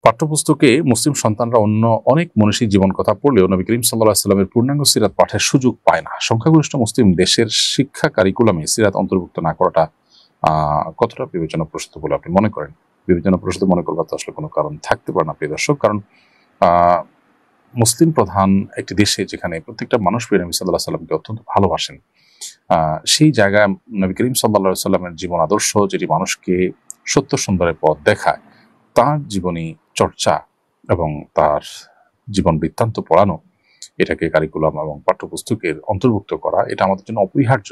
পাঠ্যপুস্তকে মুসলিম সন্তানরা অন্য অনেক মনীষীর জীবন কথা পড়লেও নবী করিম সাল্লাল্লাহু আলাইহি সাল্লামের পূর্ণাঙ্গ সিরাত পাঠের সুযোগ পায় না। সংখ্যাগরিষ্ঠ মুসলিম দেশের শিক্ষা কারিকুলামে সিরাত অন্তর্ভুক্ত না করাটা কতটা বিবেচনাপ্রসূত বলে আপনি মনে করেন? বিবেচনাপ্রসূত মনে করবার তো আসলে কোনো কারণ থাকতে পারে না, প্রিয় দর্শক। কারণ মুসলিম প্রধান একটি দেশে যেখানে প্রত্যেকটা মানুষ প্রিয় নবী সাল্লাল্লাহু আলাইহি সাল্লামকে অত্যন্ত ভালোবাসেন, সেই জায়গায় নবী করিম সাল্লাল্লাহু আলাইহি সাল্লামের জীবন আদর্শ যেটি মানুষকে সত্য সুন্দরের পথ দেখায়, তার জীবনী চর্চা এবং তার জীবন বৃত্তান্ত পড়ানো, এটাকে কারিকুলাম এবং পাঠ্যপুস্তকের অন্তর্ভুক্ত করা, এটা আমাদের জন্য অপরিহার্য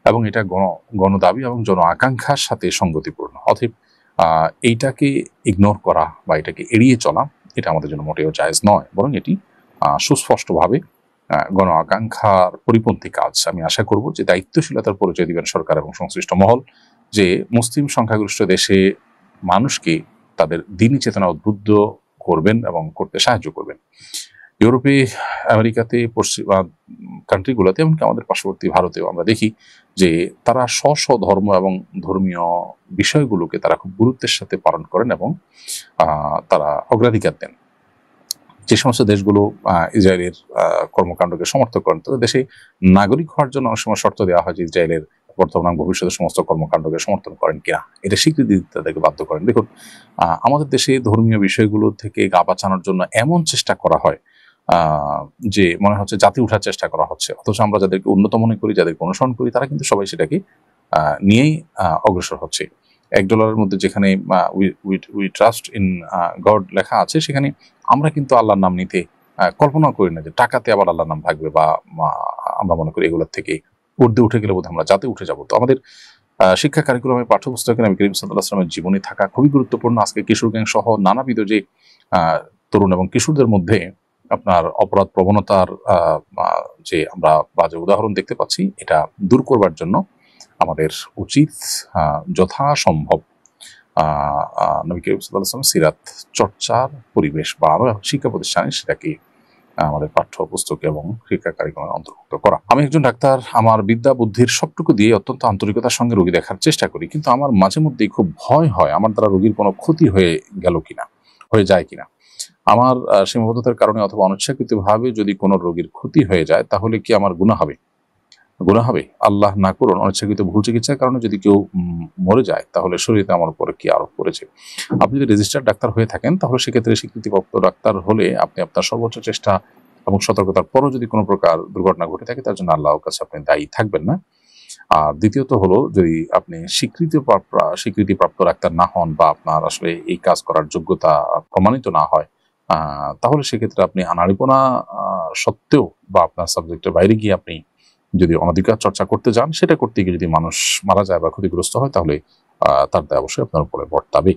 এবং এটা গণদাবি এবং জন আকাঙ্ক্ষার সাথে সঙ্গতিপূর্ণ। অতএব এইটাকে ইগনোর করা বা এটাকে এড়িয়ে চলা, এটা আমাদের জন্য মোটেও জায়েজ নয়, বরং এটি সুস্পষ্টভাবে গণ আকাঙ্ক্ষার পরিপন্থী কাজ। আমি আশা করব যে দায়িত্বশীলতার পরিচয় দিবেন সরকার এবং সংশ্লিষ্ট মহল, যে মুসলিম সংখ্যাগরিষ্ঠ দেশে মানুষকে তাদের দ্বীনি চেতনা উদ্বুদ্ধ করবেন এবং করতে সাহায্য করবেন। ইউরোপে, আমেরিকাতে, পশ্চিমা কান্ট্রিগুলোতে, এমনকি আমাদের পার্শ্ববর্তী ভারতেও আমরা দেখি যে তারা স্ব ধর্ম এবং ধর্মীয় বিষয়গুলোকে তারা খুব গুরুত্বের সাথে পালন করেন এবং তারা অগ্রাধিকার দেন। যে সমস্ত দেশগুলো ইসরায়েলের কর্মকাণ্ডকে সমর্থন করেন, তাদের দেশে নাগরিক হওয়ার জন্য অনেক সময় শর্ত দেওয়া হয় যে ইসরায়েলের বর্তমান ভবিষ্যতের সমস্ত কর্মকাণ্ডকে সমর্থন করেন কিনা, এটা স্বীকৃতি দিতে তাদেরকে বাধ্য করেন। দেখুন, আমাদের দেশে ধর্মীয় বিষয়গুলো থেকে গা বাঁচানোর জন্য এমন চেষ্টা করা হয় যে মনে হচ্ছে জাতি উঠার চেষ্টা করা হচ্ছে, অথচ আমরা যাদেরকে উন্নত মনে করি, যাদেরকে অনুসরণ করি, তারা কিন্তু সবাই সেটাকে নিয়েই অগ্রসর হচ্ছে। $1 মধ্যে যেখানে উই ট্রাস্ট ইন গড লেখা আছে, সেখানে আমরা কিন্তু আল্লাহর নাম নিতে কল্পনা করি না যে টাকাতে আবার আল্লাহর নাম থাকবে, বা আমরা মনে করি এগুলোর থেকে ঊর্ধ্বে উঠে গেলে বোধহয় আমরা যাতে উঠে যাবো। তো আমাদের শিক্ষা কারিকুলামের পাঠ্যপুস্তকে নবী করিম সাল্লাল্লাহু আলাইহি ওয়াসাল্লামের জীবনী থাকা খুবই গুরুত্বপূর্ণ। আজকে কিশোর গ্যাং সহ নানাবিধ যে তরুণ এবং কিশোরদের মধ্যে আপনার অপরাধ প্রবণতার যে আমরা বাজে উদাহরণ দেখতে পাচ্ছি, এটা দূর করবার জন্য আমাদের উচিত যথাসম্ভব নবী করিম সাল্লাল্লাহু আলাইহি ওয়াসাল্লাম সিরাত চর্চার পরিবেশ বা শিক্ষা প্রতিষ্ঠানে সেটাকে আমাদের পাঠ্যপুস্তক এবং শিক্ষা কারিকুলামে অন্তর্ভুক্ত করা। আমি একজন ডাক্তার, আমার বিদ্যা বুদ্ধির সবটুকু দিয়ে অত্যন্ত আন্তরিকতার সঙ্গে রোগী দেখার চেষ্টা করি, কিন্তু আমার মাঝে মধ্যেই খুব ভয় হয় আমার দ্বারা রোগীর কোনো ক্ষতি হয়ে গেল কিনা, হয়ে যায় কিনা। আমার সীমাবদ্ধতার কারণে অথবা অনিচ্ছাকৃতভাবে যদি কোনো রোগীর ক্ষতি হয়ে যায়, তাহলে কি আমার গুনাহ হবে? গুনাহ হবে? আল্লাহ না করুন, অনিচ্ছাকৃত ভুল চিকিৎসার কারণে যদি কেউ মরে যায়, তাহলে শরীয়তে আমার উপরে কি আরোপ করেছে? আপনি যদি রেজিস্টার্ড ডাক্তার হয়ে থাকেন, তাহলে সেক্ষেত্রে স্বীকৃতিপ্রাপ্ত ডাক্তার হলে আপনি আপনার সর্বোচ্চ চেষ্টা এবং সতর্কতার পরও যদি কোনো প্রকার দুর্ঘটনা ঘটে থাকে, তার জন্য আল্লাহর কাছে আপনি দায়ী থাকবেন না। আর দ্বিতীয়ত হলো, যদি আপনি স্বীকৃতিপ্রাপ্ত ডাক্তার না হন বা আপনার আসলে এই কাজ করার যোগ্যতা প্রমাণিত না হয়, তাহলে সেক্ষেত্রে আপনি আনাড়িপনা সত্ত্বেও বা আপনার সাবজেক্টের বাইরে গিয়ে আপনি যদি অনধিকার চর্চা করতে যান, সেটা করতে গিয়ে যদি মানুষ মারা যায় বা ক্ষতিগ্রস্ত হয়, তাহলে তার দায় অবশ্যই আপনার উপরে বর্তাবে।